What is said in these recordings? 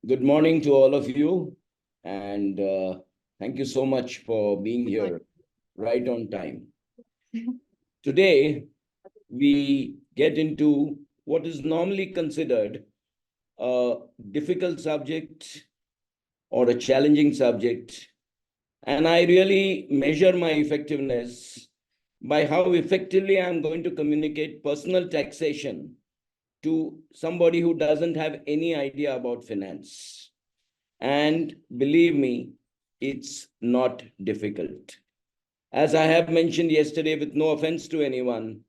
Good morning to all of you, and thank you so much for being here right on time. Today, we get into what is normally considered a difficult subject or a challenging subject, and I really measure my effectiveness by how effectively I'm going to communicate personal taxation to somebody who doesn't have any idea about finance. And believe me, it's not difficult. As I have mentioned yesterday, with no offense to anyone,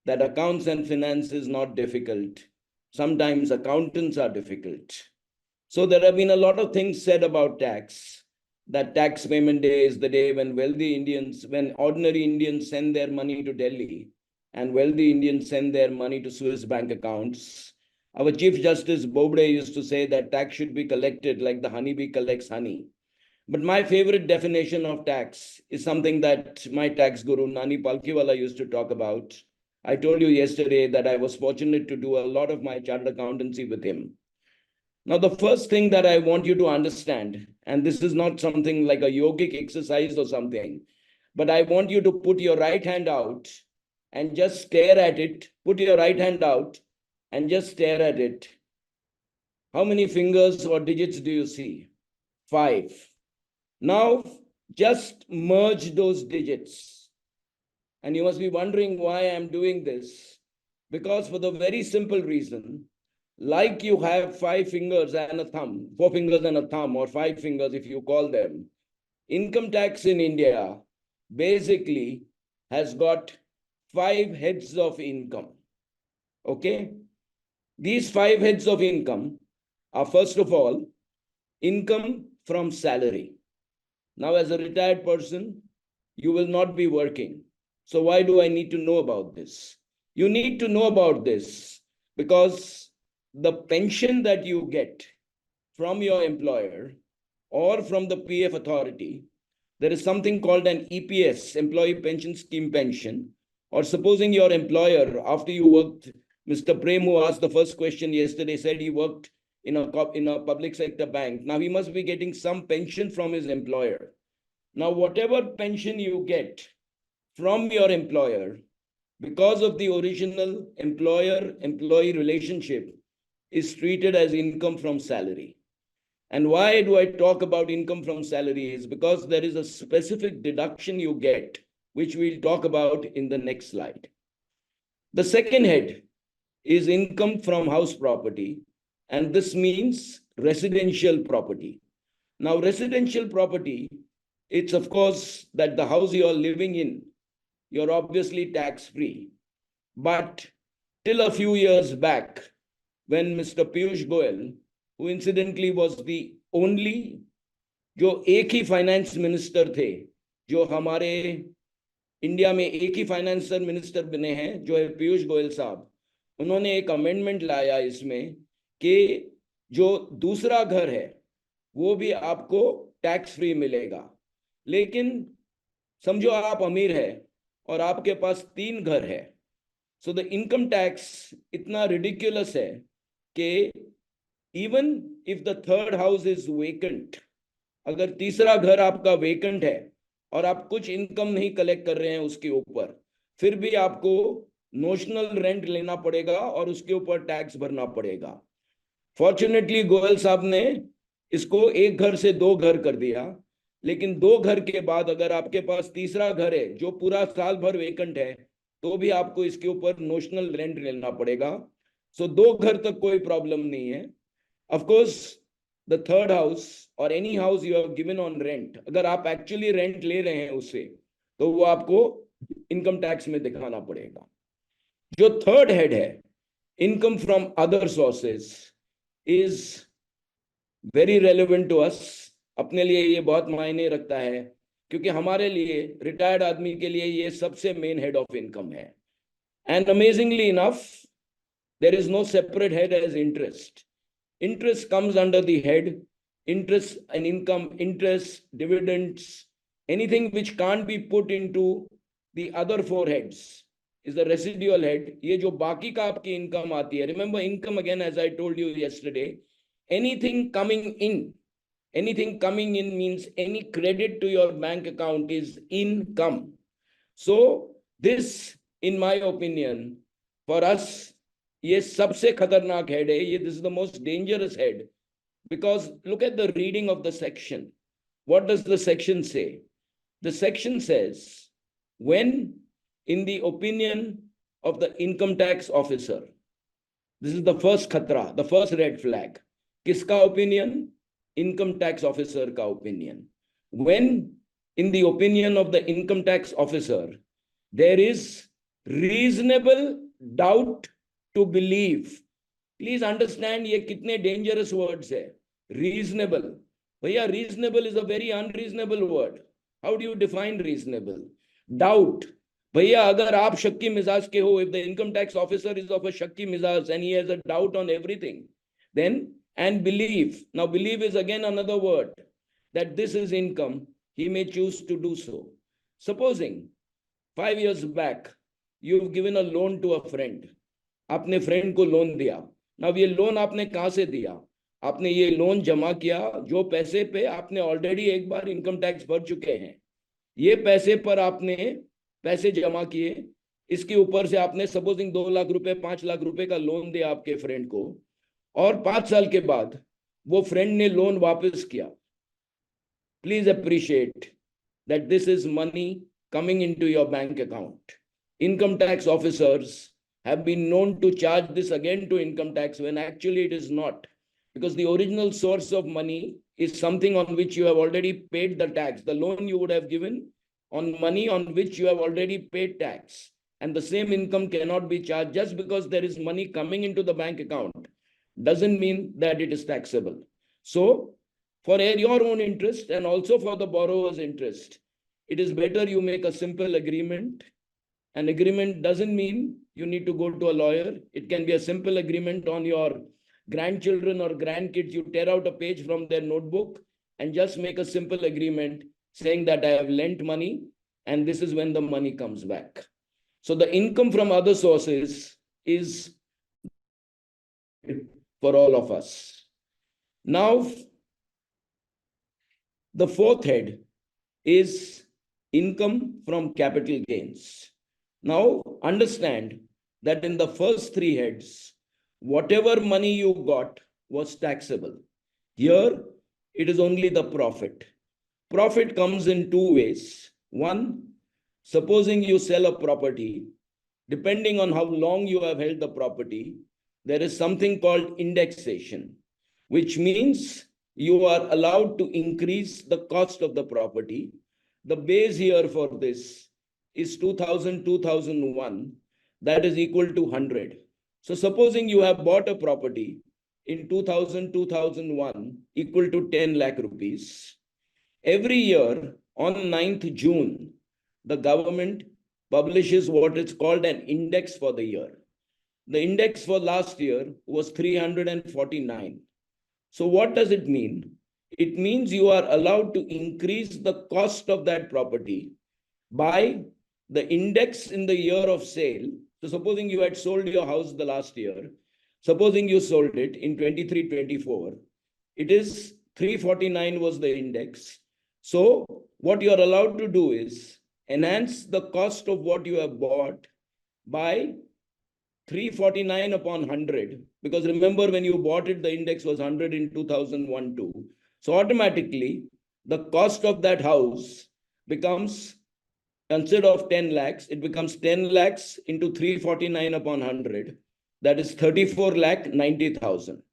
that accounts and finance is not difficult. Sometimes accountants are difficult. So there have been a lot of things said about tax. That tax payment day is the day when when ordinary Indians send their money to Delhi and wealthy Indians send their money to Swiss bank accounts. Our Chief Justice Bobde used to say that tax should be collected like the honeybee collects honey. But my favorite definition of tax is something that my tax guru Nani Palkiwala used to talk about. I told you yesterday that I was fortunate to do a lot of my chartered accountancy with him. Now, the first thing that I want you to understand, and this is not something like a yogic exercise or something, but I want you to put your right hand out and just stare at it. Put your right hand out and just stare at it. How many fingers or digits do you see? 5. Now, just merge those digits. And you must be wondering why I'm doing this. Because for the very simple reason, like you have 5 fingers and a thumb, 4 fingers and a thumb, or 5 fingers if you call them, income tax in India basically has got 5 heads of income. Okay? These 5 heads of income are, first of all, income from salary. Now, as a retired person, you will not be working. So why do I need to know about this? You need to know about this because the pension that you get from your employer or from the PF authority, there is something called an EPS, Employee Pension Scheme pension. Or supposing your employer, after you worked, Mr. Prem, who asked the first question yesterday, said he worked in a public sector bank. Now he must be getting some pension from his employer. Now, whatever pension you get from your employer, because of the original employer-employee relationship, is treated as income from salary. And why do I talk about income from salary is because there is a specific deduction you get, which we'll talk about in the next slide. The second head is income from house property, and this means residential property. Now, residential property, it's of course that the house you're living in, you're obviously tax free. But till a few years back, when Mr. Piyush Goyal, who incidentally was the only जो एक ही finance minister थे जो हमारे India में एक ही finance minister बने हैं जो है पीयूष गोयल साहब, उन्होंने एक अमेंडमेंट लाया इसमें कि जो दूसरा घर है वो भी आपको टैक्स फ्री मिलेगा। लेकिन समझो आप अमीर है और आपके पास 3 घर है, सो द इनकम टैक्स इतना रिडिकुलस है कि even if the third house is vacant, अगर तीसरा घर आपका वेकेंट है और आप कुछ इनकम नहीं कलेक्ट कर रहे हैं उसके ऊपर, फिर भी आपको नोशनल रेंट लेना पड़ेगा और उसके ऊपर टैक्स भरना पड़ेगा। फॉर्चुनेटली गोयल साहब ने इसको 1 घर से 2 घर कर दिया, लेकिन 2 घर के बाद अगर आपके पास तीसरा घर है जो पूरा साल भर वेकेंट है तो भी आपको इसके ऊपर नोशनल रेंट लेना पड़ेगा। सो 2 घर तक कोई प्रॉब्लम नहीं है। Of course the third house और any house you have given on rent, अगर आप एक्चुअली रेंट ले रहे हैं उससे तो वो आपको इनकम टैक्स में दिखाना पड़ेगा। जो थर्ड हेड है, income from other sources, is very relevant to us. अपने लिए ये बहुत मायने रखता है क्योंकि हमारे लिए रिटायर्ड आदमी के लिए ये सबसे मेन हेड ऑफ इनकम है। And amazingly enough, there is no separate head as interest. Interest comes under the head, interest and income, interest, dividends, anything which can't be put into the other 4 heads is the residual head. ये जो बाकी का आपकी income आती है, remember income again as I told you yesterday anything coming in. Anything coming in means any credit to your bank account is income. So this, in my opinion, for us, ये सबसे खतरनाक head है. This is the most dangerous head, because look at the reading of the section. What does the section say? The section says, when, in the opinion of the income tax officer, this is the first khatra, the first red flag. Kiska opinion? Income tax officer ka opinion. When, in the opinion of the income tax officer, there is reasonable doubt to believe. Please understand ये कितने dangerous words है. Reasonable. भैया, reasonable is a very unreasonable word. How do you define reasonable? Doubt. भैया, अगर आप शक्की मिजाज के हो, if the income tax officer is of a shakki mizaj and he has a doubt on everything, then, and believe. Now, believe is again another word, that this is income, he may choose to do so. Supposing 5 years back, you've given a loan to a friend. आपने friend को loan दिया. अब ये loan आपने कहां से दिया? आपने ये लोन जमा किया जो पैसे पे आपने ऑलरेडी एक बार इनकम टैक्स भर चुके हैं. ये पैसे पर आपने पैसे जमा किए, इसके ऊपर से आपने सपोजिंग 2 लाख रुपए 5 लाख रुपए का लोन दिया आपके फ्रेंड को, और 5 साल के बाद वो फ्रेंड ने लोन वापस किया. Please appreciate that this is money coming into your bank account. Income tax officers have been known to charge this again to income tax when actually it is not, because the original source of money is something on which you have already paid the tax. The loan you would have given on money on which you have already paid tax, and the same income cannot be charged. Just because there is money coming into the bank account doesn't mean that it is taxable. So for your own interest and also for the borrower's interest, it is better you make a simple agreement. An agreement doesn't mean you need to go to a lawyer. It can be a simple agreement on your grandchildren or grandkids. You tear out a page from their notebook and just make a simple agreement saying that I have lent money and this is when the money comes back. So the income from other sources is for all of us. Now, the fourth head is income from capital gains. Now, understand that in the first 3 heads, whatever money you got was taxable. Here, it is only the profit. Profit comes in 2 ways. One, supposing you sell a property, depending on how long you have held the property, there is something called indexation, which means you are allowed to increase the cost of the property. The base year for this is 2000, 2001, that is equal to 100. So supposing you have bought a property in 2000, 2001, equal to 10 lakh rupees. Every year on 9th June, the government publishes what is called an index for the year. The index for last year was 349. So what does it mean? It means you are allowed to increase the cost of that property by the index in the year of sale. So supposing you had sold your house the last year, supposing you sold it in 23, 24, it is 349 was the index. So what you are allowed to do is enhance the cost of what you have bought by 349 upon 100, because remember when you bought it, the index was 100 in 2001-2. So automatically, the cost of that house becomes, instead of 10 lakhs, it becomes 10 lakhs into 349 upon 100. That is 34 lakh 90,000.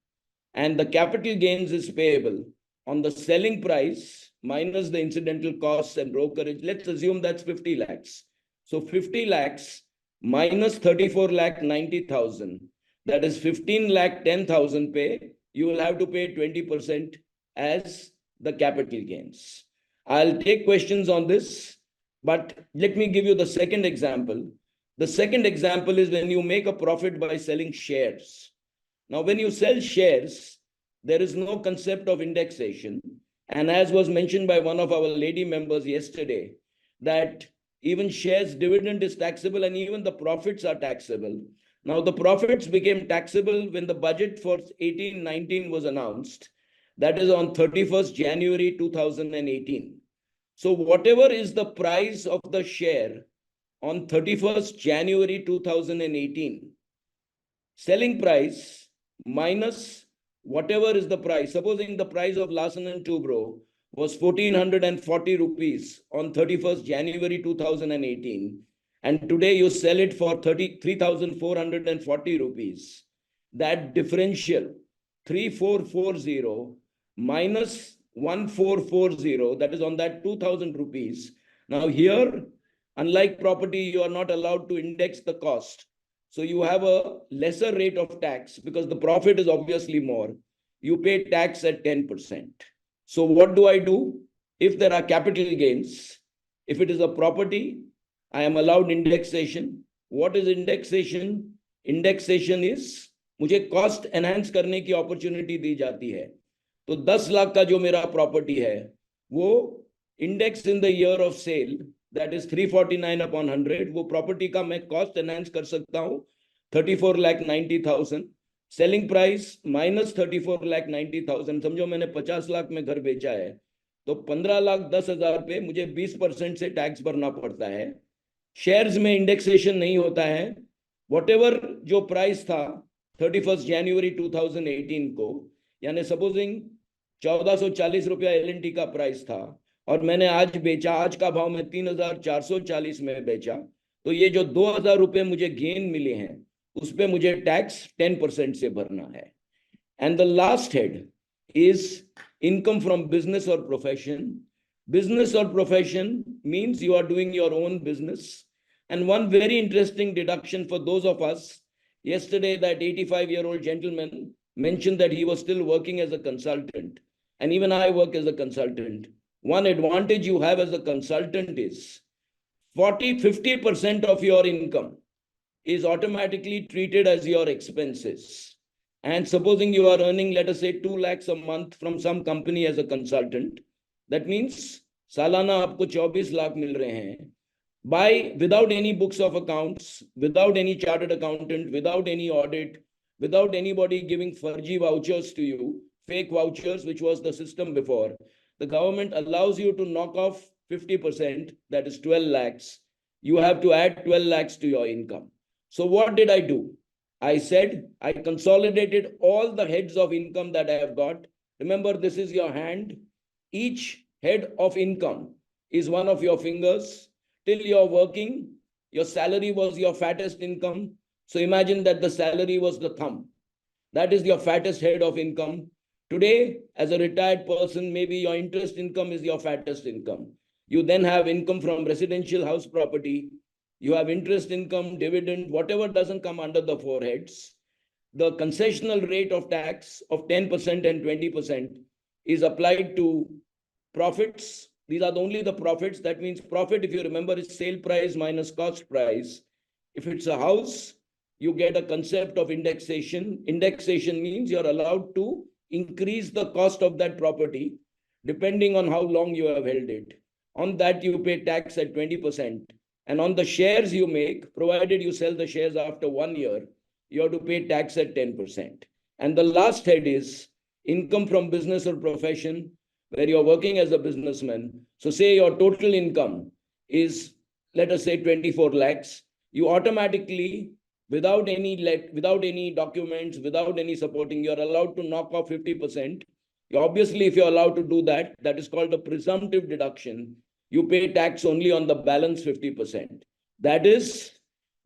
And the capital gains is payable on the selling price minus the incidental costs and brokerage. Let's assume that's 50 lakhs. So 50 lakhs minus 34 lakh 90,000, that is 15 lakh 10,000 pay, you will have to pay 20% as the capital gains. I'll take questions on this, but let me give you the second example. The second example is when you make a profit by selling shares. Now, when you sell shares, there is no concept of indexation. And as was mentioned by one of our lady members yesterday, that even shares dividend is taxable and even the profits are taxable. Now, the profits became taxable when the budget for 18-19 was announced. That is on 31st January 2018. So whatever is the price of the share on 31st January 2018, selling price minus whatever is the price. Supposing the price of Larsen and Toubro was 1440 rupees on 31st January 2018, and today you sell it for 33,440 rupees. That differential 3440 minus 1440, that is on that 2,000 rupees. Now here, unlike property, you are not allowed to index the cost. So you have a lesser rate of tax because the profit is obviously more. You pay tax at 10%. So what do I do? If there are capital gains, if it is a property, I am allowed indexation. What is indexation? Indexation is मुझे cost enhance करने की opportunity दी जाती है. तो 10 लाख का जो मेरा property है, वो index in the year of sale, that is 349 upon 100, वो property का मैं cost enhance कर सकता हूँ 34,90,000. Selling price minus 34,90,000. समझो मैंने 50 लाख में घर बेचा है, तो 15,10,000 पे मुझे 20% से टैक्स भरना पड़ता है. शेयर्स में इंडेक्सेशन नहीं होता है. वॉटेवर जो प्राइस था 31 जनवरी 2018 को, यानी सपोजिंग 1440 रुपया एलएनटी का प्राइस था और मैंने आज बेचा, आज का भाव में 3,440 में बेचा, तो ये जो 2,000 रुपये मुझे गेन मिले हैं उस पे मुझे टैक्स 10% से भरना है. And the last head is income from business और profession. Business or profession means you are doing your own business. And one very interesting deduction for those of us, yesterday that 85-year-old gentleman mentioned that he was still working as a consultant. And even I work as a consultant. One advantage you have as a consultant is 50% of your income is automatically treated as your expenses. And supposing you are earning, let us say, 2 lakhs a month from some company as a consultant, that means सालाना आपको 24 लाख मिल रहे हैं. By without any books of accounts, without any chartered accountant, without any audit, without anybody giving furgy vouchers to you, fake vouchers, which was the system before, the government allows you to knock off 50%, that is 12 lakhs. You have to add 12 lakhs to your income. So what did I do? I said I consolidated all the heads of income that I have got. Remember, this is your hand. Each head of income is one of your fingers. Till you're working, your salary was your fattest income. So imagine that the salary was the thumb. That is your fattest head of income. Today, as a retired person, maybe your interest income is your fattest income. You then have income from residential house property. You have interest income, dividend, whatever doesn't come under the four heads. The concessional rate of tax of 10% and 20% is applied to profits. These are only the profits. That means profit, if you remember, is sale price minus cost price. If it's a house, you get a concept of indexation. Indexation means you're allowed to increase the cost of that property depending on how long you have held it. On that, you pay tax at 20%. And on the shares you make, provided you sell the shares after 1 year, you have to pay tax at 10%. And the last head is income from business or profession, where you're working as a businessman. So say your total income is, let us say, 24 lakhs. You automatically, without any documents, without any supporting, you're allowed to knock off 50%. Obviously, if you're allowed to do that, that is called a presumptive deduction. You pay tax only on the balance 50%. That is,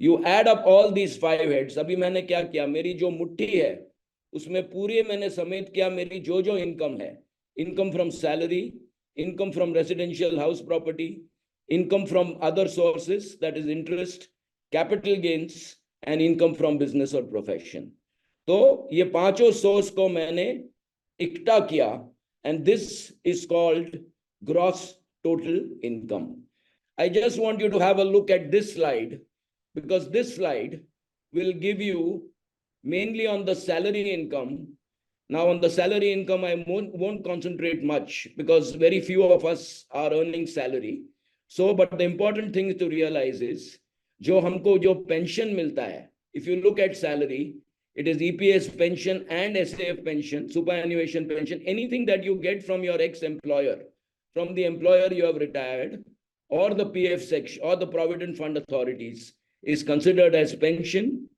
you add up all these 5 heads. अभी मैंने क्या किया, मेरी जो मुट्ठी है उसमें पूरे मैंने समेत किया मेरी जो इनकम है. Income from salary, income from residential house property, income from other sources, that is interest, capital gains, and income from business or profession. तो ये पांचों source को मैंने इकट्ठा किया, and this is called gross total income. I just want you to have a look at this slide, because this slide will give you mainly on the salary income. Now, on the salary income, I won't concentrate much because very few of us are earning salary. So, but the important thing to realize is, जो हमको जो pension मिलता है, if you look at salary, it is EPS pension and SAF pension, superannuation pension, anything that you get from your ex-employer, from the employer you have retired, or the PF section or the Provident Fund authorities is considered as pension.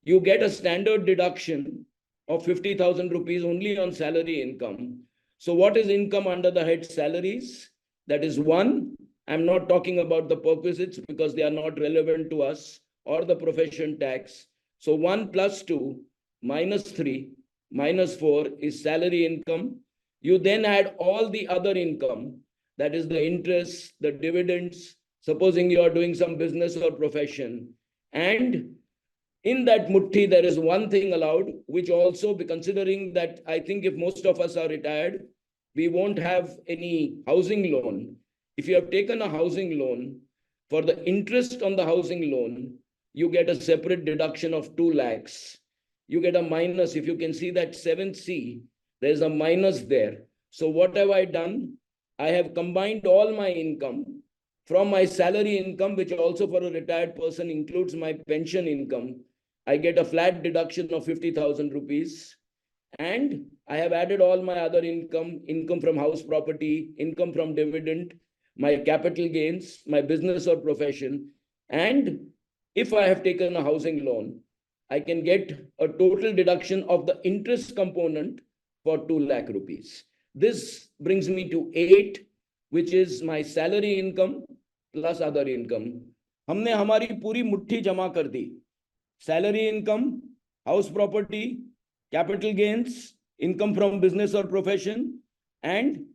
You get a standard deduction of 50,000 rupees only on salary income. So what is income under the head salaries? That is one. I'm not talking about the perquisites because they are not relevant to us or the profession tax. So 1 plus 2 minus 3 minus 4 is salary income. You then add all the other income, that is the interest, the dividends, supposing you are doing some business or profession. And in that mutti, there is one thing allowed, which also be considering that I think if most of us are retired, we won't have any housing loan. If you have taken a housing loan, for the interest on the housing loan, you get a separate deduction of 2 lakhs. You get a minus. If you can see that 7C, there's a minus there. So what have I done? I have combined all my income from my salary income, which also for a retired person includes my pension income. I get a flat deduction of 50,000 rupees. And I have added all my other income from house property, income from dividend, my capital gains, my business or profession. And if I have taken a housing loan, I can get a total deduction of the interest component for 2 lakh rupees. This brings me to 8, which is my salary income plus other income. हमने हमारी पूरी मुट्ठी जमा कर दी. Salary income, house property, capital gains, income from business or profession, and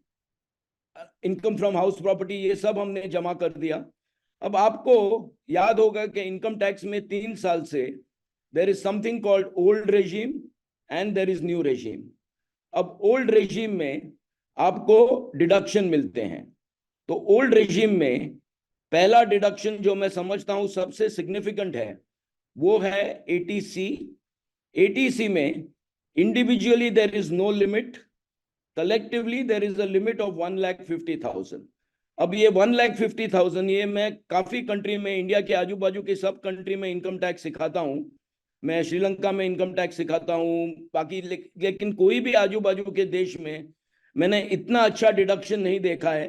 income from house property, ये सब हमने जमा कर दिया. अब आपको याद होगा कि इनकम टैक्स में 3 साल से there is something called old regime and there is new regime. अब old regime में आपको डिडक्शन मिलते हैं. तो ओल्ड रेजिम में पहला डिडक्शन जो मैं समझता हूं सबसे सिग्निफिकेंट है वो है एटीसी. एटीसी में individually there is no limit, collectively there is a limit of 1,50,000. अब ये 1,50,000 ये मैं काफी कंट्री में, इंडिया के आजू बाजू के सब कंट्री में इनकम टैक्स सिखाता हूं. मैं श्रीलंका में इनकम टैक्स सिखाता हूं, बाकी लेकिन कोई भी आजू बाजू के देश में मैंने इतना अच्छा डिडक्शन नहीं देखा है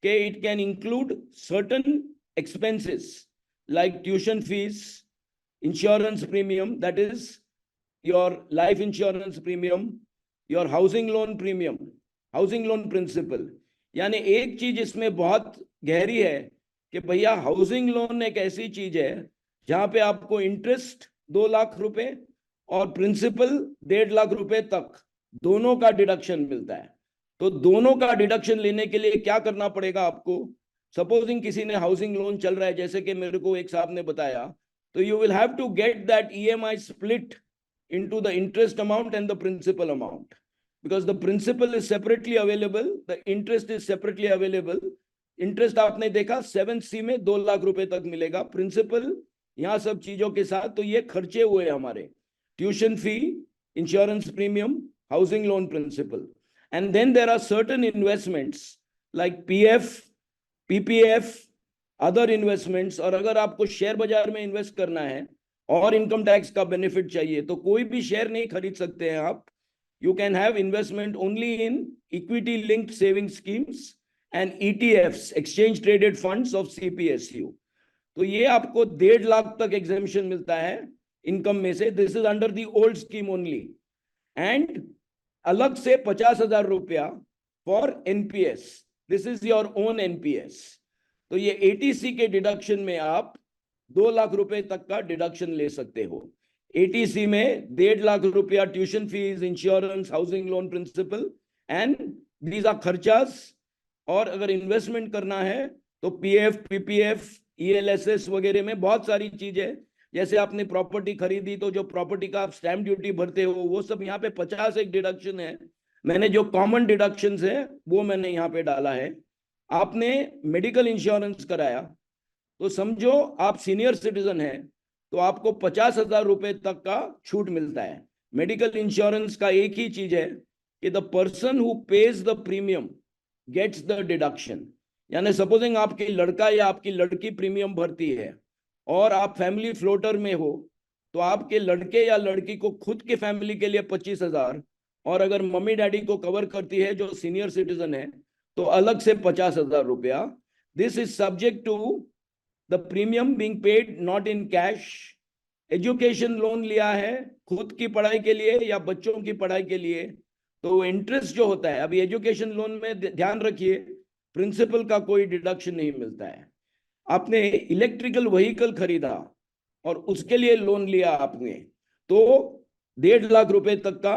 कि it can include certain expenses like tuition fees, insurance premium, that is your life insurance premium, your housing loan premium, housing loan principal. यानी एक चीज इसमें बहुत गहरी है कि भैया हाउसिंग लोन एक ऐसी चीज है जहां पे आपको इंटरेस्ट 2 लाख रुपए और प्रिंसिपल 1.5 लाख रुपए तक दोनों का डिडक्शन मिलता है. तो दोनों का डिडक्शन लेने के लिए क्या करना पड़ेगा आपको? सपोजिंग किसी ने हाउसिंग लोन चल रहा है, जैसे कि मेरे को एक साहब ने बताया, तो you will have to get that EMI split into the interest amount and the principal amount, because the principal is separately available, the interest is separately available. Interest आपने देखा 7C में 2 लाख रुपए तक मिलेगा, प्रिंसिपल यहाँ सब चीजों के साथ. तो ये खर्चे हुए हमारे, tuition fee, insurance premium, housing loan principal. And then there are certain investments like PF, PPF, other investments. और अगर आपको शेयर बाजार में इन्वेस्ट करना है और इनकम टैक्स का बेनिफिट चाहिए तो कोई भी शेयर नहीं खरीद सकते हैं आप. You can have investment only in equity linked saving schemes and ETFs, exchange traded funds of CPSU. तो ये आपको 1.5 लाख तक एग्जेम्पशन मिलता है इनकम में से. This is under the old scheme only. And अलग से 50,000 रुपया for NPS. This is your own NPS. तो ये एटीसी के डिडक्शन में आप 2 लाख रुपए तक का डिडक्शन ले सकते हो. एटीसी में 1.5 लाख रुपया tuition fees, insurance, housing loan principal and these are खर्चास. और अगर इन्वेस्टमेंट करना है तो पीएफ, पीपीएफ, ईएलएसएस वगैरह में बहुत सारी चीजें, जैसे आपने प्रॉपर्टी खरीदी तो जो प्रॉपर्टी का आप स्टैम्प ड्यूटी भरते हो वो सब यहाँ पे 50 एक डिडक्शन है. मैंने जो कॉमन डिडक्शंस है वो मैंने यहाँ पे डाला है. आपने मेडिकल इंश्योरेंस कराया तो समझो आप सीनियर सिटीजन है तो आपको 50,000 रुपए तक का छूट मिलता है. मेडिकल इंश्योरेंस का एक ही चीज है कि the person who pays the premium gets the deduction. यानी सपोजिंग आपकी लड़का या आपकी लड़की प्रीमियम भरती है और आप फैमिली फ्लोटर में हो तो आपके लड़के या लड़की को खुद के फैमिली के लिए 25,000, और अगर मम्मी डैडी को कवर करती है जो सीनियर सिटीजन है तो अलग से 50,000 रुपया। This is subject to the premium being paid not in cash. Education loan लिया है खुद की पढ़ाई के लिए या बच्चों की पढ़ाई के लिए, तो इंटरेस्ट जो होता है, अभी एजुकेशन लोन में ध्यान रखिए प्रिंसिपल का कोई डिडक्शन नहीं मिलता है। आपने इलेक्ट्रिकल व्हीकल खरीदा और उसके लिए लोन लिया आपने, तो 1.5 लाख रुपए तक का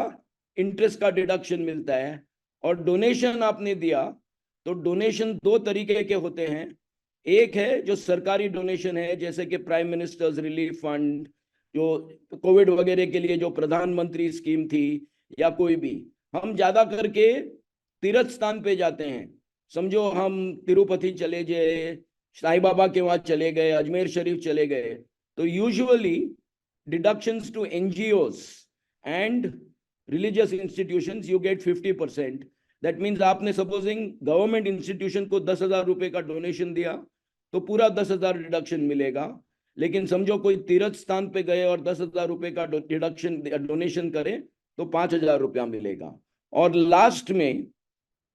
इंटरेस्ट का डिडक्शन मिलता है। और डोनेशन आपने दिया, तो डोनेशन दो तरीके के होते हैं। एक है जो सरकारी डोनेशन है, जैसे कि प्राइम मिनिस्टर्स रिलीफ फंड, जो कोविड वगैरह के लिए जो प्रधानमंत्री स्कीम थी, या कोई भी, हम ज्यादा करके तीर्थ स्थान पे जाते हैं। समझो हम तिरुपति चले गए, साई बाबा के वहां चले गए, अजमेर शरीफ चले गए, तो usually deductions to NGOs and religious institutions you get 50%। That means आपने सपोजिंग गवर्नमेंट इंस्टीट्यूशन को 10,000 रुपए का डोनेशन दिया तो पूरा 10,000 डिडक्शन मिलेगा। लेकिन समझो कोई तीर्थ स्थान पे गए और 10,000 रुपए का डिडक्शन डोनेशन करें तो 5,000 रुपया मिलेगा। और लास्ट में,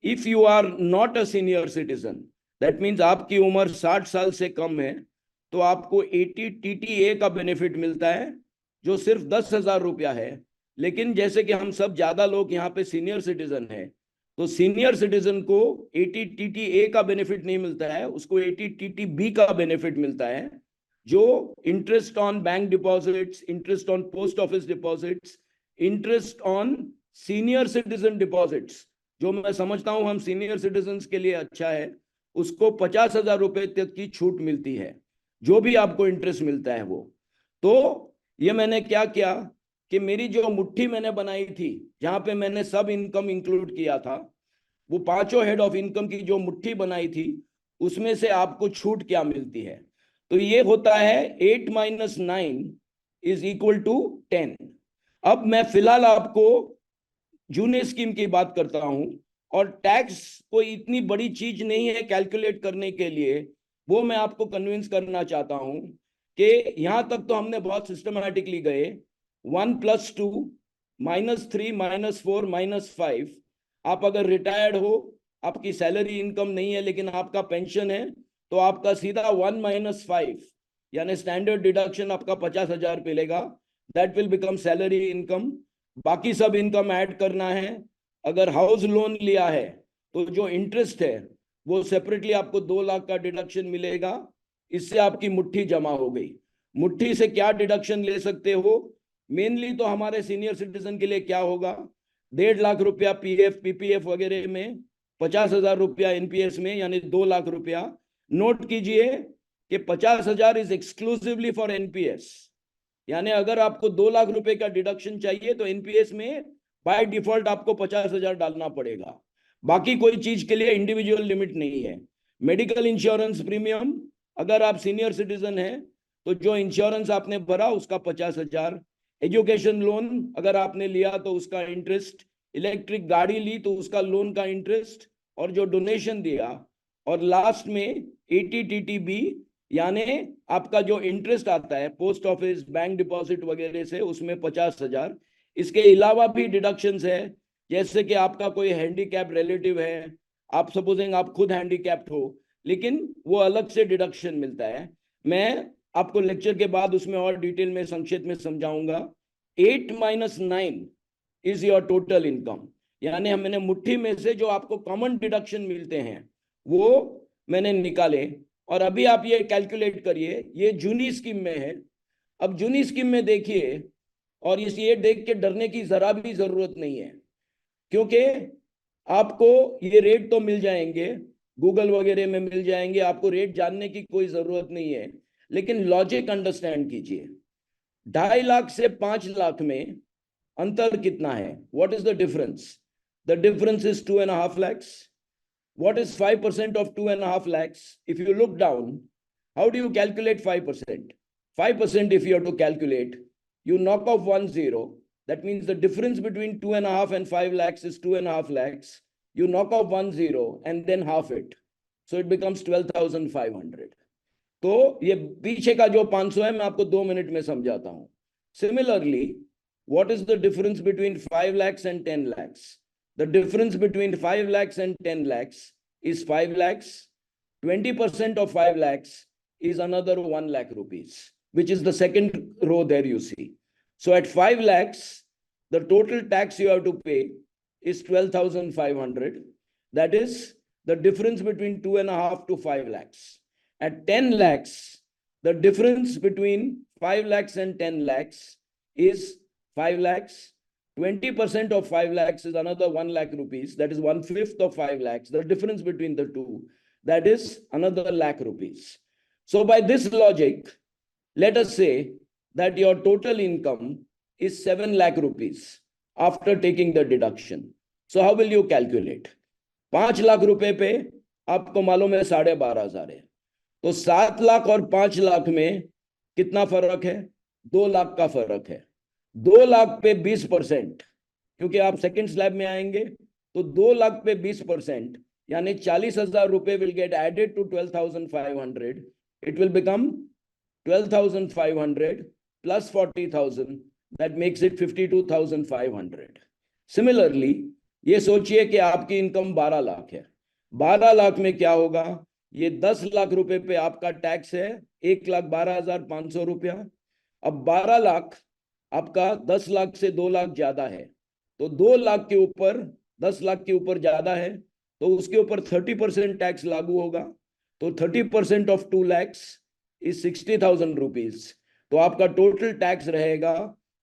if you are not a senior citizen, that means आपकी उम्र 60 साल से कम है, तो आपको 80 टीटीए का बेनिफिट मिलता है जो सिर्फ 10,000 रुपया है। लेकिन जैसे कि हम सब ज्यादा लोग यहाँ पे सीनियर सिटीजन है, तो सीनियर सिटीजन को 80 टीटीए का बेनिफिट नहीं मिलता है, उसको 80 टीटीबी का बेनिफिट मिलता है, जो interest on bank deposits, interest on post office deposits, interest on senior citizen deposits, जो मैं समझता हूं हम सीनियर सिटीजन के लिए अच्छा है, उसको 50,000 रुपए तक की छूट मिलती है, जो भी आपको इंटरेस्ट मिलता है वो। तो ये मैंने क्या किया कि मेरी जो मुट्ठी मैंने बनाई थी, जहां पे मैंने सब इनकम इंक्लूड किया था, वो पांचों हेड ऑफ इनकम की जो मुट्ठी बनाई थी, उसमें से आपको छूट क्या मिलती है। तो ये होता है 8 - 9 = 10। अब मैं फिलहाल आपको जूनियर स्कीम की बात करता हूं, और टैक्स कोई इतनी बड़ी चीज नहीं है कैलकुलेट करने के लिए, वो मैं आपको कन्विंस करना चाहता हूं कि यहां तक तो हमने बहुत सिस्टमैटिकली गए। 1 + 2 -3 -4 -5। आप अगर रिटायर्ड हो, आपकी सैलरी इनकम नहीं है लेकिन आपका पेंशन है, तो आपका सीधा 1 - 5 यानी स्टैंडर्ड डिडक्शन आपका 50,000 मिलेगा। That will become salary income. बाकी सब इनकम ऐड करना है। अगर हाउस लोन लिया है तो जो इंटरेस्ट है वो सेपरेटली आपको 2 लाख का डिडक्शन मिलेगा। इससे आपकी मुट्ठी जमा हो गई। मुट्ठी से क्या डिडक्शन ले सकते हो? मेनली तो हमारे सीनियर सिटीजन के लिए क्या होगा, 1.5 लाख रुपया पीएफ पीपीएफ वगैरह में, 50,000 रुपया एनपीएस में, यानी 2 लाख रुपया। नोट कीजिए कि 50,000 इज एक्सक्लूसिवली फॉर एनपीएस, यानी अगर आपको 2 लाख रुपए का डिडक्शन चाहिए तो एनपीएस में बाय डिफॉल्ट आपको 50,000 डालना पड़ेगा। बाकी कोई चीज के लिए इंडिविजुअल लिमिट नहीं है। मेडिकल इंश्योरेंस प्रीमियम, अगर आप सीनियर सिटीजन हैं तो जो इंश्योरेंस आपने भरा उसका 50,000। एजुकेशन लोन अगर आपने लिया तो उसका इंटरेस्ट, इलेक्ट्रिक गाड़ी ली तो उसका लोन का इंटरेस्ट, और जो डोनेशन दिया। और लास्ट में 80 टीटीबी, यानी आपका जो इंटरेस्ट आता है पोस्ट ऑफिस बैंक डिपॉजिट वगैरह से, उसमें 50,000। इसके अलावा भी डिडक्शंस है, जैसे कि आपका कोई हैंडीकैप रिलेटिव है, आप सपोजिंग आप खुद हैंडीकैप्ड हो, लेकिन वो अलग से डिडक्शन मिलता है। मैं आपको लेक्चर के बाद उसमें और डिटेल में संक्षिप्त में समझाऊंगा। 8 - 9 इज योर टोटल इनकम, यानी मैंने मुट्ठी में से जो आपको कॉमन डिडक्शन मिलते हैं वो मैंने निकाले। और अभी आप ये कैलकुलेट करिए, ये जूनी स्कीम में है। अब जूनी स्कीम में देखिए, और इस ये देख के डरने की जरा भी जरूरत नहीं है, क्योंकि आपको ये रेट तो मिल जाएंगे, गूगल वगैरह में मिल जाएंगे, आपको रेट जानने की कोई जरूरत नहीं है। लेकिन लॉजिक अंडरस्टैंड कीजिए। 2.5 लाख से 5 लाख में अंतर कितना है? What is the difference? The difference is 2.5 lakhs. What is 5% of 2.5 lakhs? If you look down, how do you calculate 5%? 5% if you have to calculate, you knock off 1 0. That means the difference between 2.5 and 5 lakhs is 2.5 lakhs. You knock off 1 0 and then half it. So it becomes 12,500. तो ये पीछे का जो 500 है मैं आपको 2 minute में समझाता हूँ। Similarly, what is the difference between 5 lakhs and 10 lakhs? The difference between 5 lakhs and 10 lakhs is 5 lakhs. 20% of 5 lakhs is another 1 lakh rupees, which is the second row there you see. So at 5 lakhs, the total tax you have to pay is 12,500. That is the difference between 2.5 to 5 lakhs. At 10 lakhs, the difference between 5 lakhs and 10 lakhs is 5 lakhs. 20% of 5 lakhs is another 1 lakh rupees. That is 1/5 of 5 lakhs. The difference between the two, that is another lakh rupees. So by this logic, let us say that your total income is 7 lakh rupees after taking the deduction. So how will you calculate? 5 lakh रुपए पे आपको मालूम है 12,500 है, तो 7 लाख और 5 लाख में कितना फर्क है? 2 लाख का फर्क है। 2 लाख पे 20%, क्योंकि आप सेकंड स्लैब में आएंगे, तो 2 लाख पे 20%, यानी 40,000 रुपए will get added to 12,500. It will become 12,500 plus 40,000, that makes it 52,500. Similarly, ये सोचिए कि आपकी इनकम 12 लाख है। 12 लाख में क्या होगा? ये 10 लाख रुपए पे आपका टैक्स है 1,12,500 रुपया। अब 12 लाख आपका 10 लाख से 2 लाख ज्यादा है, तो 2 लाख के ऊपर 10 लाख के ऊपर ज्यादा है, तो उसके ऊपर 30% टैक्स लागू होगा। तो 30% ऑफ 2 lakhs इज 60,000 रुपीज। तो आपका टोटल टैक्स रहेगा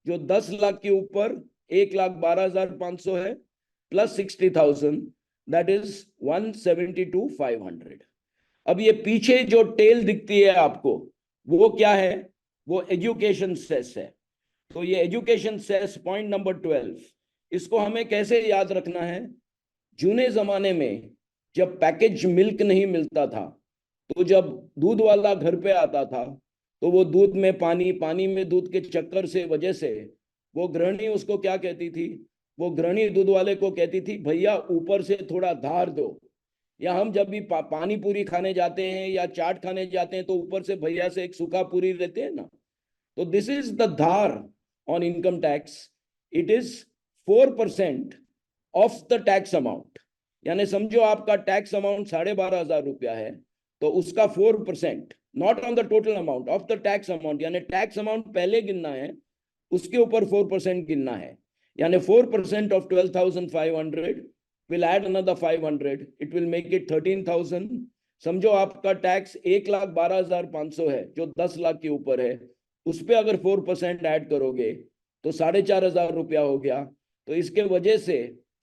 जो 10 लाख के ऊपर 1,12,500 है प्लस 60,000, दैट इज 172,500। अब ये पीछे जो टेल दिखती है आपको, वो क्या है? वो एजुकेशन सेस है। तो ये एजुकेशन सेस पॉइंट नंबर 12, इसको हमें कैसे याद रखना है? जूने जमाने में जब पैकेज मिल्क नहीं मिलता था, तो जब दूध वाला घर पे आता था, तो वो दूध में पानी, पानी में दूध के चक्कर से वजह से वो गृहिणी उसको क्या कहती थी? वो गृहिणी दूध वाले को कहती थी, भैया ऊपर से थोड़ा धार दो। या हम जब भी पानी पूरी खाने जाते हैं या चाट खाने जाते हैं, तो ऊपर से भैया से एक सूखा पूरी लेते हैं ना। तो this is the Dhar on income tax. It is 4% of the tax amount. यानी समझो आपका टैक्स अमाउंट 12,500 रुपया है, तो उसका 4%, not on the total amount, of the tax amount, यानी टैक्स अमाउंट पहले गिनना है, उसके ऊपर 4% गिनना है। यानी 4% of 12,500 will add another 500, it will make it 13,000. समझो आपका टैक्स 1,12,500 है जो 10 लाख के ऊपर है, उस पर अगर 4% ऐड करोगे तो 4,500 रुपया हो गया। तो इसके वजह से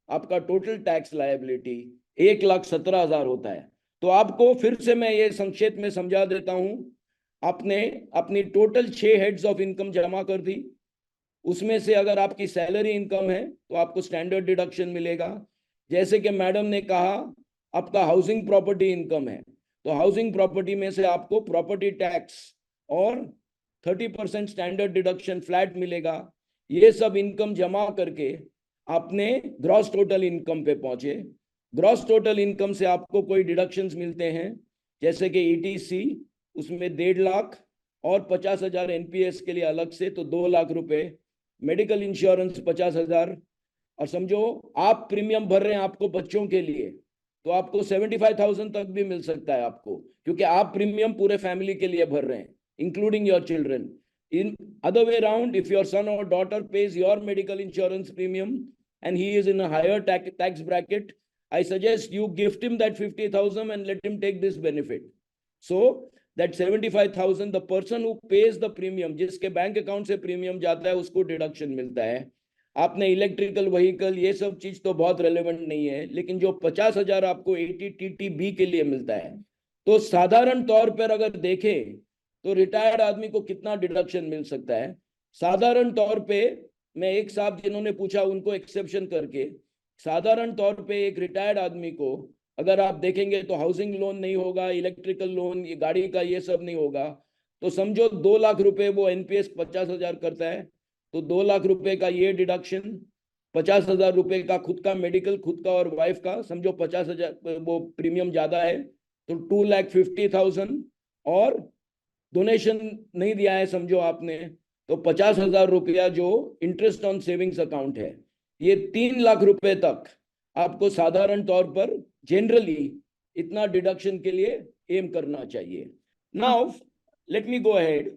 आपका टोटल टैक्स लायबिलिटी 1,17,000 होता है। तो आपको फिर से मैं ये संक्षेप में समझा देता हूं। आपने अपनी टोटल 6 हेड्स ऑफ इनकम जमा कर दी, उसमें से अगर आपकी सैलरी इनकम है तो आपको स्टैंडर्ड डिडक्शन मिलेगा। जैसे कि मैडम ने कहा आपका हाउसिंग प्रॉपर्टी इनकम है, तो हाउसिंग प्रॉपर्टी में से आपको प्रॉपर्टी टैक्स और 30% स्टैंडर्ड डिडक्शन फ्लैट मिलेगा। ये सब इनकम जमा करके आपने ग्रॉस टोटल इनकम पे पहुंचे। ग्रॉस टोटल इनकम से आपको कोई डिडक्शंस मिलते हैं, जैसे कि ईटीसी, उसमें 1.5 लाख और 50,000 एनपीएस के लिए अलग से, तो 2 लाख रुपए। Medical insurance 50,000। और समझो आप प्रीमियम भर रहे हैं आपको बच्चों के लिए, तो आपको 75,000 तक भी मिल सकता है आपको, क्योंकि आप प्रीमियम पूरे फैमिली के लिए भर रहे हैं, including your children. In other way round, if your son और daughter pays your medical insurance premium and he is in a higher tax bracket, I suggest you gift him that 50,000 and let him take this benefit. So that 75,000, the person who pays the premium, जिसके bank account से premium जाता है, उसको deduction मिलता है। आपने electrical vehicle, ये सब चीज तो बहुत रेलेवेंट नहीं है, लेकिन जो 50,000 आपको 80TTB के लिए मिलता है, तो साधारण तौर पर अगर देखें तो रिटायर्ड आदमी को कितना डिडक्शन मिल सकता है? साधारण तौर पे, मैं एक साहब जिन्होंने पूछा उनको एक्सेप्शन करके, साधारण तौर पे एक रिटायर्ड आदमी को अगर आप देखेंगे तो हाउसिंग लोन नहीं होगा, इलेक्ट्रिकल लोन, ये गाड़ी का ये सब नहीं होगा, तो समझो 2 लाख रुपए वो एनपीएस 50,000 करता है, तो 2 लाख रुपए का ये डिडक्शन, 50,000 रुपए का खुद का मेडिकल, खुद का और वाइफ का, समझो 50,000 वो प्रीमियम ज्यादा है, तो 2,50,000। और डोनेशन नहीं दिया है समझो आपने, तो 50,000 रुपया जो इंटरेस्ट ऑन सेविंग्स अकाउंट है, ये 3 लाख रुपए तक आपको साधारण तौर पर जनरली इतना डिडक्शन के लिए एम करना चाहिए. Now let me go ahead.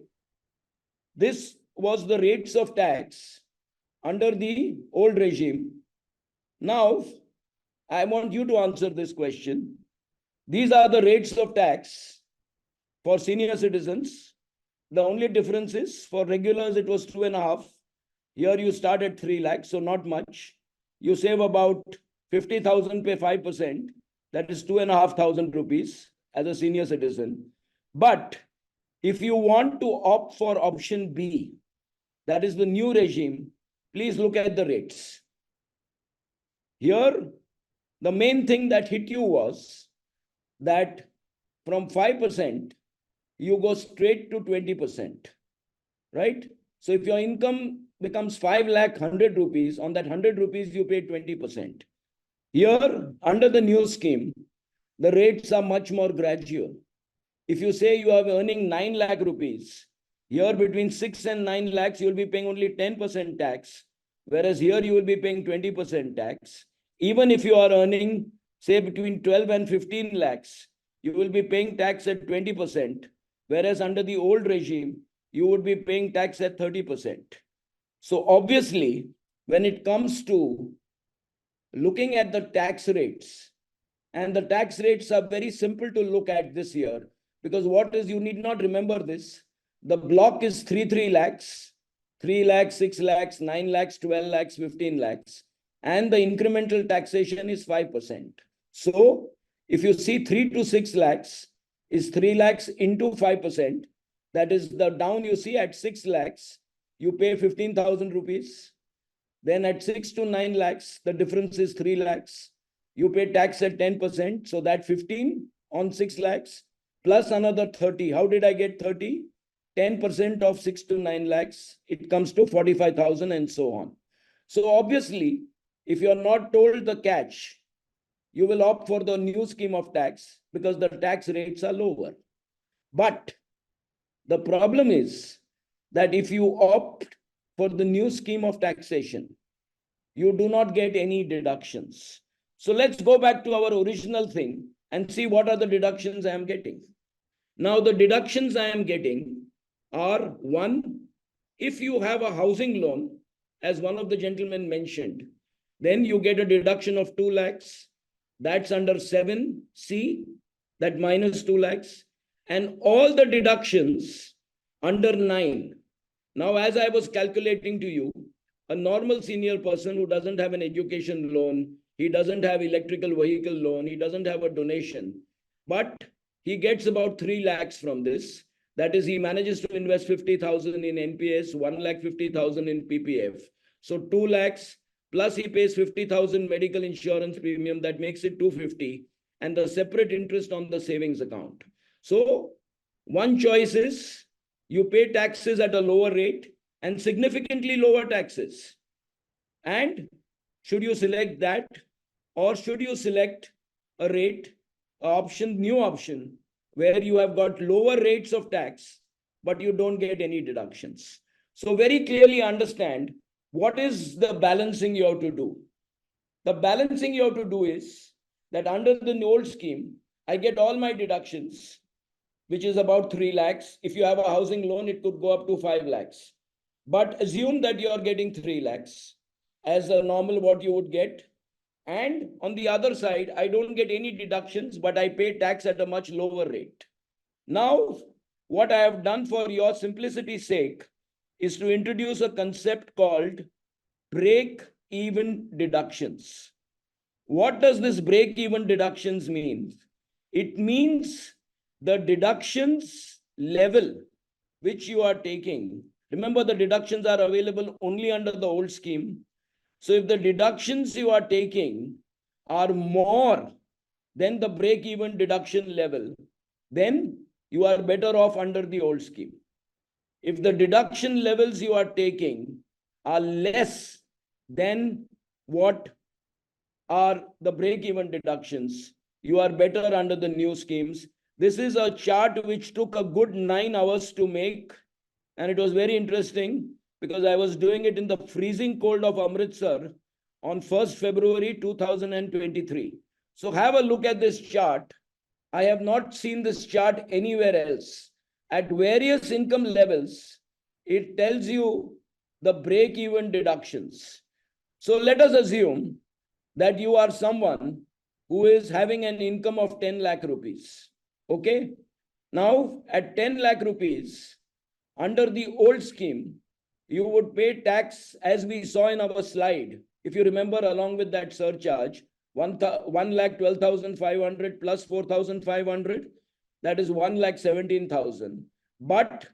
This was the rates of tax under the old regime. Now I want you to answer this question. These are the rates of tax for senior citizens. The only difference is for regulars, it was 2.5. Here you start at 3 lakhs, so not much. You save about 50,000, pay 5%. That is 2,500 rupees as a senior citizen. But if you want to opt for option B, that is the new regime, please look at the rates. Here, the main thing that hit you was that from 5%, you go straight to 20%, right? So if your income becomes 5 lakh 100 rupees, on that 100 rupees, you pay 20%. Here, under the new scheme, the rates are much more gradual. If you say you are earning 9 lakh rupees, here between 6 and 9 lakhs, you will be paying only 10% tax, whereas here you will be paying 20% tax. Even if you are earning, say, between 12 and 15 lakhs, you will be paying tax at 20%, whereas under the old regime, you would be paying tax at 30%. So obviously, when it comes to looking at the tax rates, and the tax rates are very simple to look at this year, because what is, you need not remember this. The block is 3 lakhs, 3 lakhs, 6 lakhs, 9 lakhs, 12 lakhs, 15 lakhs. And the incremental taxation is 5%. So if you see 3 to 6 lakhs is 3 lakhs into 5%. That is the down you see at 6 lakhs, you pay 15,000 rupees. Then at 6 to 9 lakhs, the difference is 3 lakhs. You pay tax at 10%. So that 15 on 6 lakhs plus another 30. How did I get 30? 10% of 6 to 9 lakhs, it comes to 45,000 and so on. So obviously, if you are not told the catch, you will opt for the new scheme of tax because the tax rates are lower. But the problem is that if you opt for the new scheme of taxation, you do not get any deductions. So let's go back to our original thing and see what are the deductions I am getting. Now, the deductions I am getting are: one, if you have a housing loan, as one of the gentlemen mentioned, then you get a deduction of 2 lakhs. That's under 7C, that minus 2 lakhs. And all the deductions under 9. Now, as I was calculating to you, a normal senior person who doesn't have an education loan, he doesn't have electrical vehicle loan, he doesn't have a donation, but he gets about 3 lakhs from this. That is, he manages to invest 50,000 in NPS, 1,50,000 in PPF. So 2 lakhs plus he pays 50,000 medical insurance premium, that makes it 250, and the separate interest on the savings account. So one choice is you pay taxes at a lower rate and significantly lower taxes. And should you select that, or should you select a rate, option, new option, where you have got lower rates of tax, but you don't get any deductions? So very clearly understand what is the balancing you have to do. The balancing you have to do is that under the old scheme, I get all my deductions, which is about 3 lakhs. If you have a housing loan, it could go up to 5 lakhs. But assume that you are getting 3 lakhs as a normal what you would get. And on the other side, I don't get any deductions, but I pay tax at a much lower rate. Now, what I have done for your simplicity's sake is to introduce a concept called break-even deductions. What does this break-even deductions mean? It means the deductions level which you are taking. Remember, the deductions are available only under the old scheme. So if the deductions you are taking are more than the break-even deduction level, then you are better off under the old scheme. If the deduction levels you are taking are less than what are the break-even deductions, you are better under the new schemes. This is a chart which took a good 9 hours to make. And it was very interesting because I was doing it in the freezing cold of Amritsar on 1st February 2023. So have a look at this chart. I have not seen this chart anywhere else. At various income levels, it tells you the break-even deductions. So let us assume that you are someone who is having an income of 10 lakh rupees. Okay? Now, at 10 lakh rupees, under the old scheme, you would pay tax as we saw in our slide. If you remember, along with that surcharge, 1,12,500 plus 4,500, that is 1,17,000. But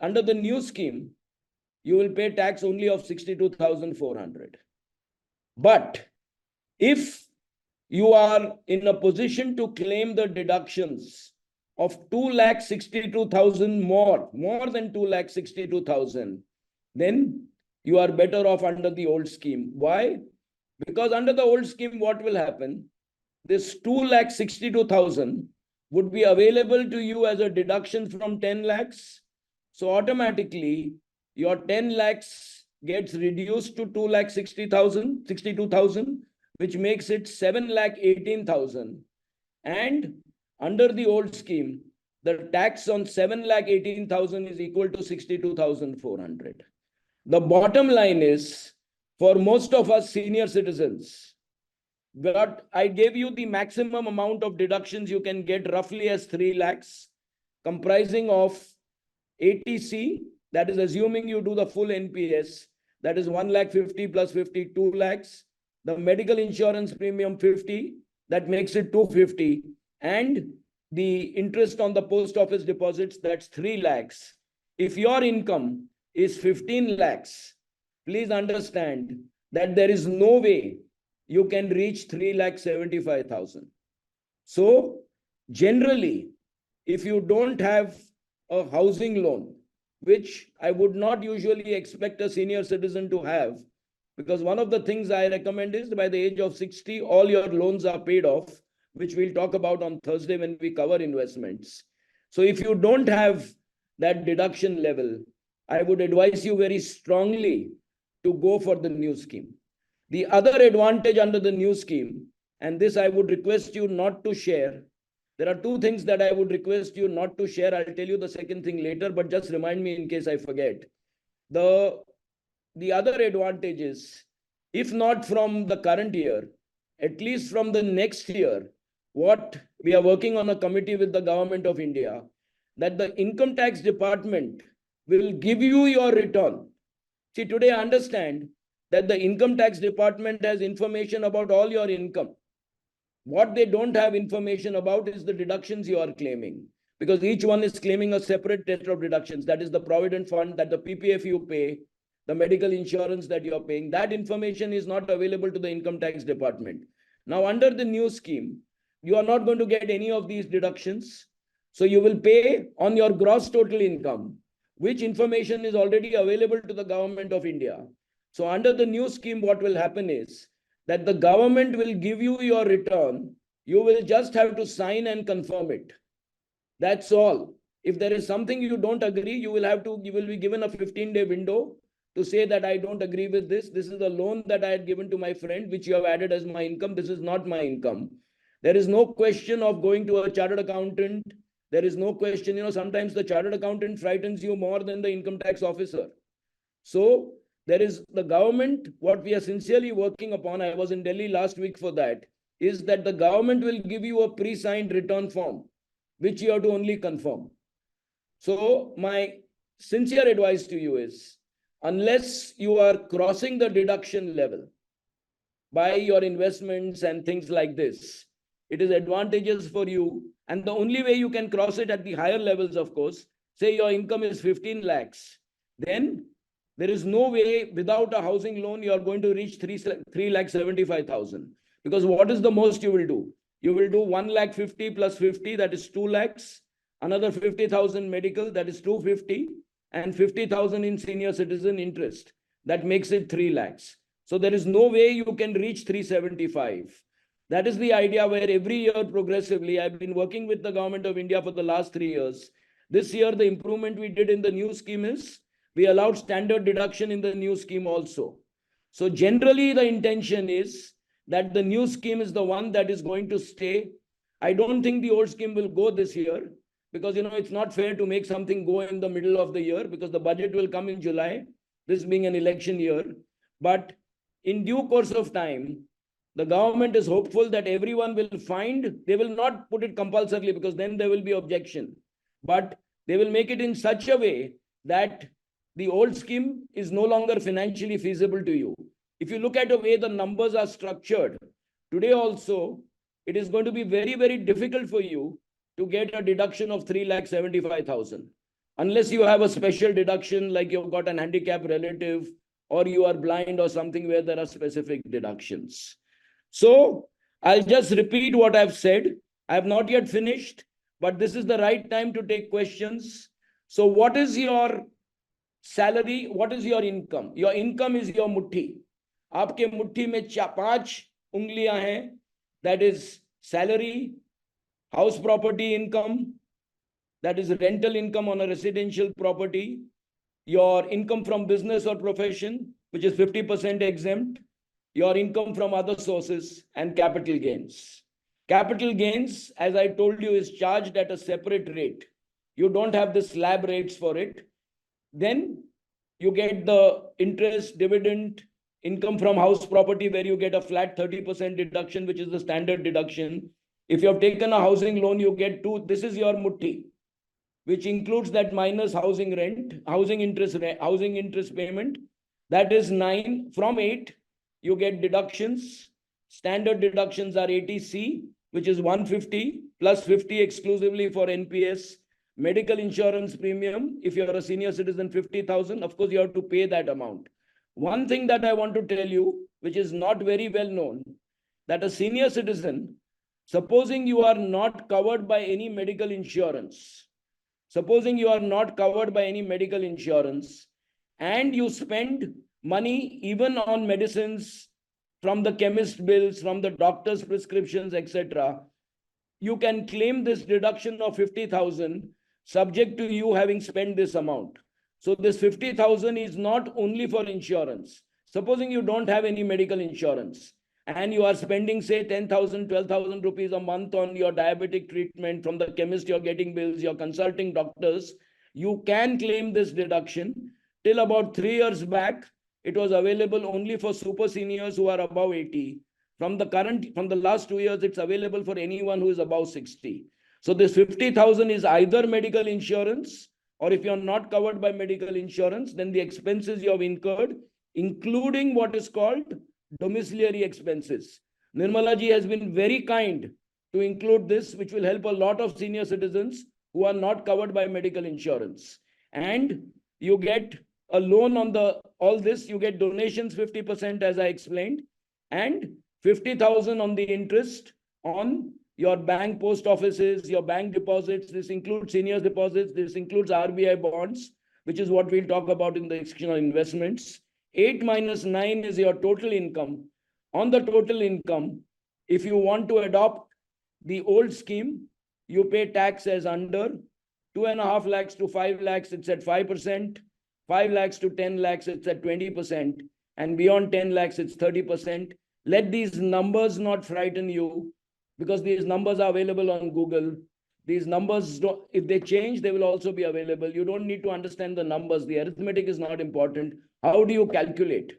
under the new scheme, you will pay tax only of 62,400. But if you are in a position to claim the deductions of 2,62,000 more than 2,62,000, then you are better off under the old scheme. Why? Because under the old scheme, what will happen? This 2,62,000 would be available to you as a deduction from 10 lakhs. So automatically, your 10 lakhs gets reduced to 2,60,000, 62,000, which makes it 7,18,000. And under the old scheme, the tax on 7,18,000 is equal to 62,400. The bottom line is, for most of us senior citizens, but I gave you the maximum amount of deductions you can get roughly as 3 lakhs, comprising of ATC, that is assuming you do the full NPS, that is 1 lakh 50 plus 50, 2 lakhs. The medical insurance premium 50, that makes it 250. And the interest on the post office deposits, that's 3 lakhs. If your income is 15 lakhs, please understand that there is no way you can reach 3,75,000. So generally, if you don't have a housing loan, which I would not usually expect a senior citizen to have, because one of the things I recommend is by the age of 60, all your loans are paid off, which we'll talk about on Thursday when we cover investments. So if you don't have that deduction level, I would advise you very strongly to go for the new scheme. The other advantage under the new scheme, and this I would request you not to share. There are two things that I would request you not to share. I'll tell you the second thing later, but just remind me in case I forget. The other advantage is, if not from the current year, at least from the next year, what we are working on a committee with the government of India, that the income tax department will give you your return. See, today I understand that the income tax department has information about all your income. What they don't have information about is the deductions you are claiming, because each one is claiming a separate set of deductions. That is the provident fund, that the PPF you pay, the medical insurance that you are paying. That information is not available to the income tax department. Now, under the new scheme, you are not going to get any of these deductions. So you will pay on your gross total income, which information is already available to the government of India. So under the new scheme, what will happen is that the government will give you your return. You will just have to sign and confirm it. That's all. If there is something you don't agree, you will be given a 15-day window to say that I don't agree with this. This is a loan that I had given to my friend, which you have added as my income. This is not my income. There is no question of going to a chartered accountant. There is no question, sometimes the chartered accountant frightens you more than the income tax officer. So there is the government, what we are sincerely working upon, I was in Delhi last week for that, is that the government will give you a pre-signed return form, which you have to only confirm. So my sincere advice to you is, unless you are crossing the deduction level by your investments and things like this, it is advantageous for you. And the only way you can cross it at the higher levels, of course, say your income is 15 lakhs, then there is no way without a housing loan you are going to reach 3,75,000. Because what is the most you will do? You will do 1 lakh 50 plus 50, that is 2 lakhs, another 50,000 medical, that is 250, and 50,000 in senior citizen interest. That makes it 3 lakhs. So there is no way you can reach 375. That is the idea, where every year progressively, I've been working with the government of India for the last 3 years. This year, the improvement we did in the new scheme is we allowed standard deduction in the new scheme also. So generally, the intention is that the new scheme is the one that is going to stay. I don't think the old scheme will go this year because, it's not fair to make something go in the middle of the year because the budget will come in July, this being an election year. But in due course of time, the government is hopeful that everyone will find, they will not put it compulsorily because then there will be objection, but they will make it in such a way that the old scheme is no longer financially feasible to you. If you look at the way the numbers are structured, today also, it is going to be very, very difficult for you to get a deduction of 3,75,000 unless you have a special deduction like you've got an handicapped relative or you are blind or something where there are specific deductions. So I'll just repeat what I've said. I have not yet finished, but this is the right time to take questions. So what is your salary? What is your income? Your income is your mutti. आपके मुट्ठी में 5 उंगलियां हैं. That is salary, house property income, that is rental income on a residential property, your income from business or profession, which is 50% exempt, your income from other sources, and capital gains. Capital gains, as I told you, is charged at a separate rate. You don't have the slab rates for it. Then you get the interest, dividend, income from house property, where you get a flat 30% deduction, which is the standard deduction. If you have taken a housing loan, you get this is your mutti, which includes that minus housing rent, housing interest payment. That is 9. From 8, you get deductions. Standard deductions are 80C, which is 150 plus 50 exclusively for NPS. Medical insurance premium, if you're a senior citizen, 50,000, of course, you have to pay that amount. One thing that I want to tell you, which is not very well known, that a senior citizen, supposing you are not covered by any medical insurance, and you spend money even on medicines from the chemist bills, from the doctor's prescriptions, etc., you can claim this deduction of 50,000 subject to you having spent this amount. So this 50,000 is not only for insurance. Supposing you don't have any medical insurance and you are spending, say, 10,000, 12,000 rupees a month on your diabetic treatment from the chemist, you're getting bills, you're consulting doctors, you can claim this deduction. Till about 3 years back, it was available only for super seniors who are above 80. From the last 2 years, it's available for anyone who is above 60. So this 50,000 is either medical insurance, or if you're not covered by medical insurance, then the expenses you have incurred, including what is called domiciliary expenses. Nirmala ji has been very kind to include this, which will help a lot of senior citizens who are not covered by medical insurance. And you get a loan on all this, you get donations 50%, as I explained, and 50,000 on the interest on your bank, post offices, your bank deposits. This includes seniors deposits. This includes RBI bonds, which is what we'll talk about in the section on investments. 8 minus 9 is your total income. On the total income, if you want to adopt the old scheme, you pay tax as under 2.5 lakhs to 5 lakhs, it's at 5%. 5 lakhs to 10 lakhs, it's at 20%. And beyond 10 lakhs, it's 30%. Let these numbers not frighten you, because these numbers are available on Google. These numbers, if they change, they will also be available. You don't need to understand the numbers. The arithmetic is not important. How do you calculate?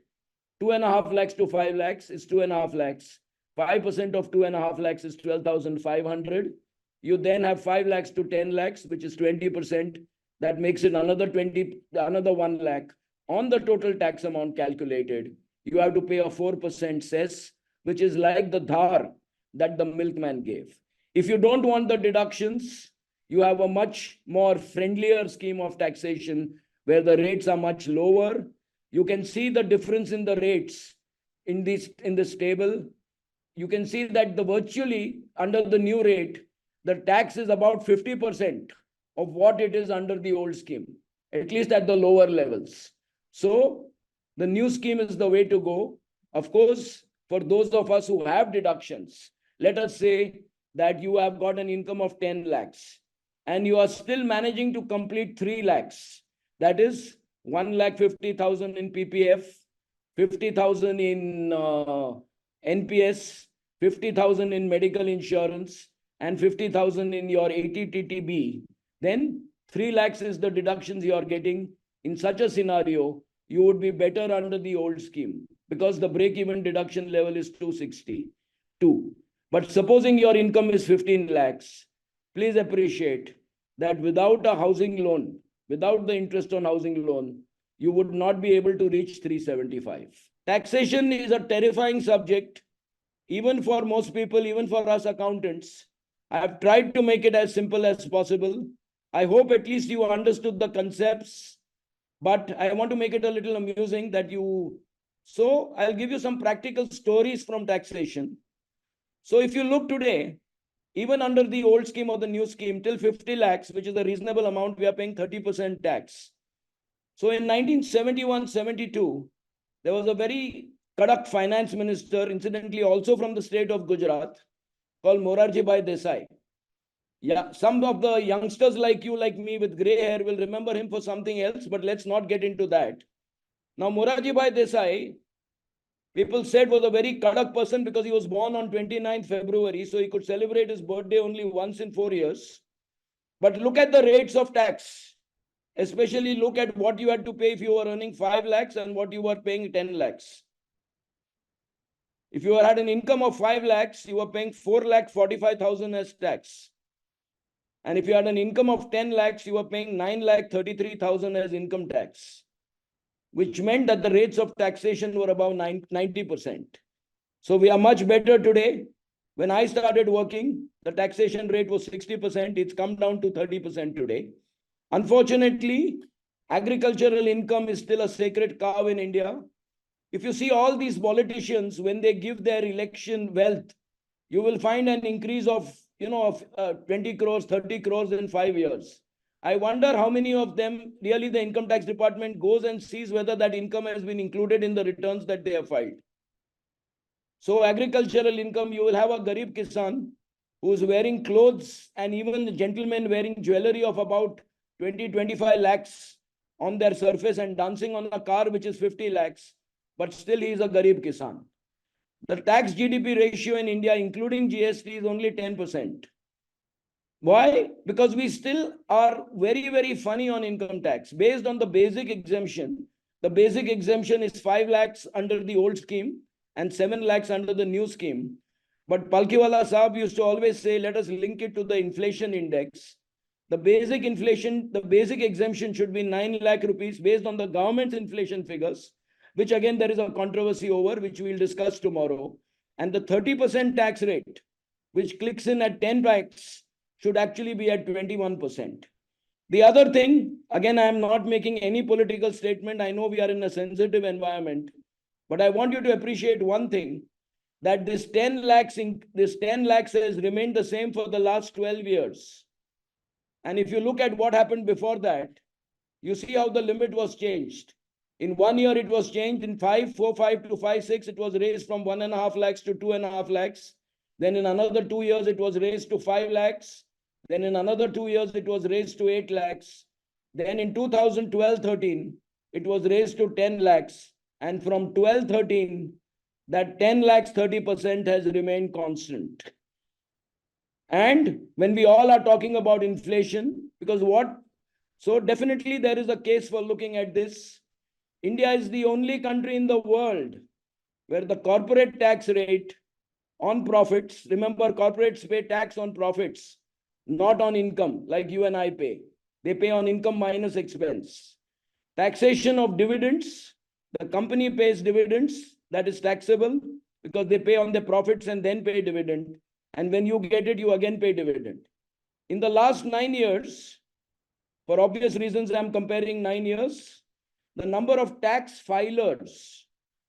2.5 lakhs to 5 lakhs is 2.5 lakhs. 5% of 2.5 lakhs is 12,500. You then have 5 lakhs to 10 lakhs, which is 20%. That makes it another 1 lakh. On the total tax amount calculated, you have to pay a 4% cess, which is like the dhar that the milkman gave. If you don't want the deductions, you have a much more friendlier scheme of taxation where the rates are much lower. You can see the difference in the rates in this table. You can see that virtually under the new rate, the tax is about 50% of what it is under the old scheme, at least at the lower levels. So the new scheme is the way to go. Of course, for those of us who have deductions, let us say that you have got an income of 10 lakhs and you are still managing to complete 3 lakhs. That is 1,50,000 in PPF, 50,000 in NPS, 50,000 in medical insurance, and 50,000 in your 80TTB, then 3 lakhs is the deductions you are getting. In such a scenario, you would be better under the old scheme because the break-even deduction level is 262. But supposing your income is 15 lakhs, please appreciate that without a housing loan, without the interest on housing loan, you would not be able to reach 375. Taxation is a terrifying subject, even for most people, even for us accountants. I have tried to make it as simple as possible. I hope at least you understood the concepts, but I want to make it a little amusing that you. So I'll give you some practical stories from taxation. So if you look today, even under the old scheme or the new scheme, till 50 lakhs, which is a reasonable amount, we are paying 30% tax. So in 1971-72, there was a very Kadak finance minister, incidentally also from the state of Gujarat, called Morarji Bhai Desai. Yeah, some of the youngsters like you, like me, with gray hair will remember him for something else, but let's not get into that. Now, Morarji Bhai Desai, people said, was a very Kadak person because he was born on 29th February, so he could celebrate his birthday only once in 4 years. But look at the rates of tax. Especially look at what you had to pay if you were earning 5 lakhs and what you were paying 10 lakhs. If you had an income of 5 lakhs, you were paying 4,45,000 as tax. And if you had an income of 10 lakhs, you were paying 9,33,000 as income tax, which meant that the rates of taxation were above 90%. So we are much better today. When I started working, the taxation rate was 60%. It's come down to 30% today. Unfortunately, agricultural income is still a sacred cow in India. If you see all these politicians, when they give their election wealth, you will find an increase of 20 crores, 30 crores in 5 years. I wonder how many of them really the income tax department goes and sees whether that income has been included in the returns that they have filed. So agricultural income, you will have a Garib Kisan who is wearing clothes, and even the gentlemen wearing jewelry of about 20-25 lakhs on their surface and dancing on a car which is 50 lakhs, but still he is a Garib Kisan. The tax GDP ratio in India, including GST, is only 10%. Why? Because we still are very, very funny on income tax. Based on the basic exemption, the basic exemption is 5 lakhs under the old scheme and 7 lakhs under the new scheme. But Palkiwala Saab used to always say, let us link it to the inflation index. The basic inflation, the basic exemption should be 9 lakh rupees based on the government's inflation figures, which again there is a controversy over, which we'll discuss tomorrow. And the 30% tax rate, which clicks in at 10 lakhs, should actually be at 21%. The other thing, again, I am not making any political statement. I know we are in a sensitive environment, but I want you to appreciate one thing, that this 10 lakhs has remained the same for the last 12 years. And if you look at what happened before that, you see how the limit was changed. In 1 year, it was changed. In 5.45 to 5.6, it was raised from 1.5 lakhs to 2.5 lakhs. Then in another 2 years, it was raised to 5 lakhs. Then in another 2 years, it was raised to 8 lakhs. Then in 2012-13, it was raised to 10 lakhs. And from 12-13, that 10 lakhs, 30% has remained constant. And when we all are talking about inflation, because so definitely there is a case for looking at this. India is the only country in the world where the corporate tax rate on profits, remember corporates pay tax on profits, not on income like you and I pay. They pay on income minus expense. Taxation of dividends, the company pays dividends, that is taxable because they pay on their profits and then pay dividend. And when you get it, you again pay dividend. In the last 9 years, for obvious reasons, I'm comparing 9 years, the number of tax filers,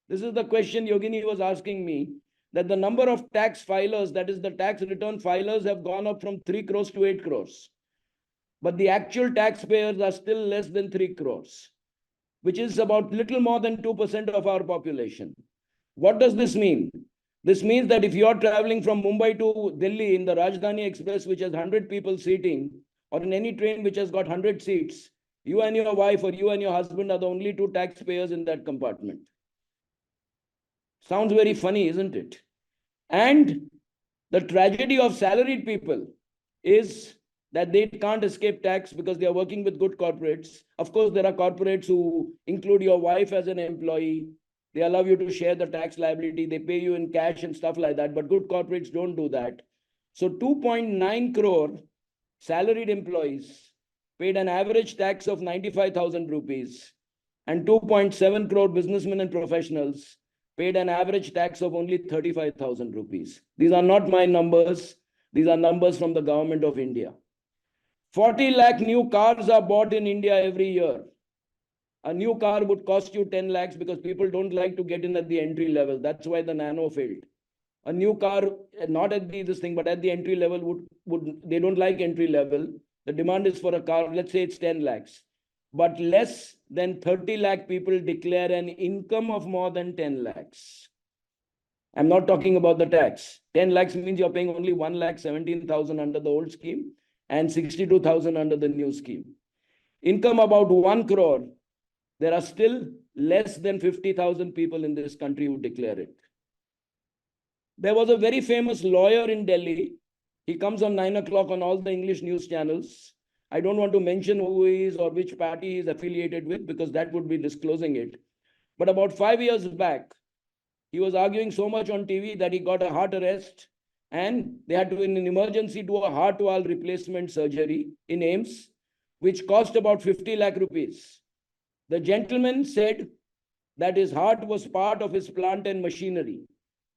this is the question Yogini was asking me, that the number of tax filers, that is the tax return filers, have gone up from 3 crores to 8 crores. But the actual taxpayers are still less than 3 crores, which is about little more than 2% of our population. What does this mean? This means that if you're traveling from Mumbai to Delhi in the Rajdhani Express, which has 100 people seating, or in any train which has got 100 seats, you and your wife or you and your husband are the only two taxpayers in that compartment. Sounds very funny, isn't it? And the tragedy of salaried people is that they can't escape tax because they are working with good corporates. Of course, there are corporates who include your wife as an employee. They allow you to share the tax liability. They pay you in cash and stuff like that. But good corporates don't do that. So 2.9 crore salaried employees paid an average tax of 95,000 rupees, and 2.7 crore businessmen and professionals paid an average tax of only 35,000 rupees. These are not my numbers. These are numbers from the government of India. 40 lakh new cars are bought in India every year. A new car would cost you 10 lakhs because people don't like to get in at the entry level. That's why the Nano failed. A new car, not at this thing, but at the entry level they don't like entry level. The demand is for a car, let's say it's 10 lakhs. But less than 30 lakh people declare an income of more than 10 lakhs. I'm not talking about the tax. 10 lakhs means you're paying only 1,17,000 under the old scheme and 62,000 under the new scheme. Income about 1 crore. There are still less than 50,000 people in this country who declare it. There was a very famous lawyer in Delhi. He comes on 9 o'clock on all the English news channels. I don't want to mention who he is or which party he is affiliated with because that would be disclosing it. But about 5 years back, he was arguing so much on TV that he got a heart arrest and they had to, in an emergency, do a heart wall replacement surgery in AIMS, which cost about 50 lakh rupees. The gentleman said that his heart was part of his plant and machinery.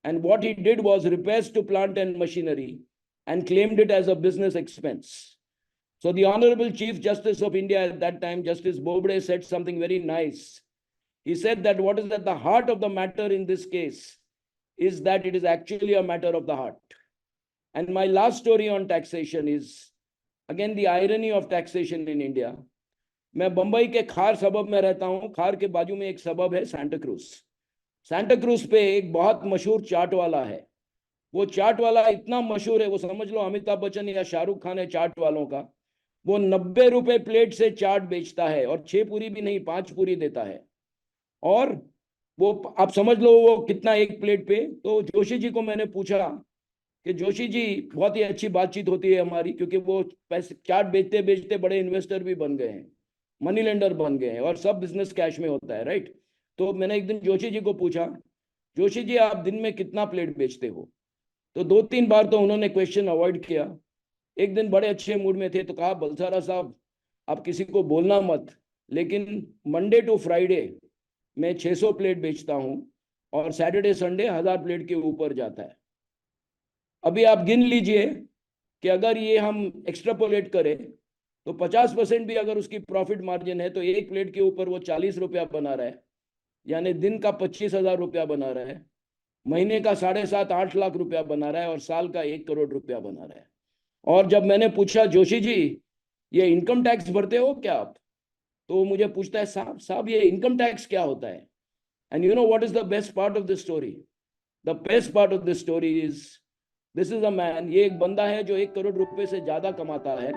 And what he did was repairs to plant and machinery and claimed it as a business expense. So the Honorable Chief Justice of India at that time, Justice Bobde, said something very nice. He said that what is at the heart of the matter in this case is that it is actually a matter of the heart. And my last story on taxation is, again, the irony of taxation in India. मैं बंबई के खार सबब में रहता हूँ. खार के बाजू में एक सबब है सांता क्रूज. सांता क्रूज पे एक बहुत मशहूर चाट वाला है. वो चाट वाला इतना मशहूर है, वो समझ लो अमिताभ बच्चन या शाहरुख खान है चाट वालों का. वो 90 रुपए प्लेट से चाट बेचता है और 6 पूरी भी नहीं 5 पूरी देता है. और वो आप समझ लो वो कितना एक प्लेट पे. तो जोशी जी को मैंने पूछा कि जोशी जी, बहुत ही अच्छी बातचीत होती है हमारी, क्योंकि वो पैसे चाट बेचते बेचते बड़े इन्वेस्टर भी बन गए हैं, मनी लेंडर बन गए हैं और सब बिजनेस कैश में होता है, राइट. तो मैंने एक दिन जोशी जी को पूछा, जोशी जी आप दिन में कितना प्लेट बेचते हो? तो 2-3 बार तो उन्होंने क्वेश्चन अवॉइड किया. एक दिन बड़े अच्छे मूड में थे तो कहा, बलसारा साहब आप किसी को बोलना मत, लेकिन मंडे टू फ्राइडे मैं 600 प्लेट बेचता हूं और सैटरडे संडे 1000 प्लेट के ऊपर जाता है. अभी आप गिन लीजिए कि अगर ये हम एक्स्ट्रापोलेट करें तो 50% भी अगर उसकी प्रॉफिट मार्जिन है तो एक प्लेट के ऊपर वो 40 रुपया बना रहा है, यानी दिन का 25,000 रुपया बना रहा है, महीने का 7.5-8 लाख रुपया बना रहा है और साल का 1 करोड़ रुपया बना रहा है. और जब मैंने पूछा, जोशी जी ये इनकम टैक्स भरते हो क्या आप? तो मुझे पूछता है, साहब साहब ये इनकम टैक्स क्या होता है? And you know what is the best part of this story? The best part of this story is, this is a man, ये एक बंदा है जो 1 करोड़ रुपए से ज्यादा कमाता है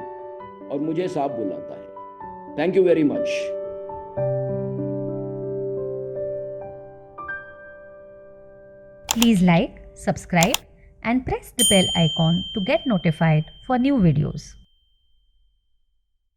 और मुझे साहब बुलाता है. Thank you very much. Please like, subscribe and press the bell icon to get notified for new videos.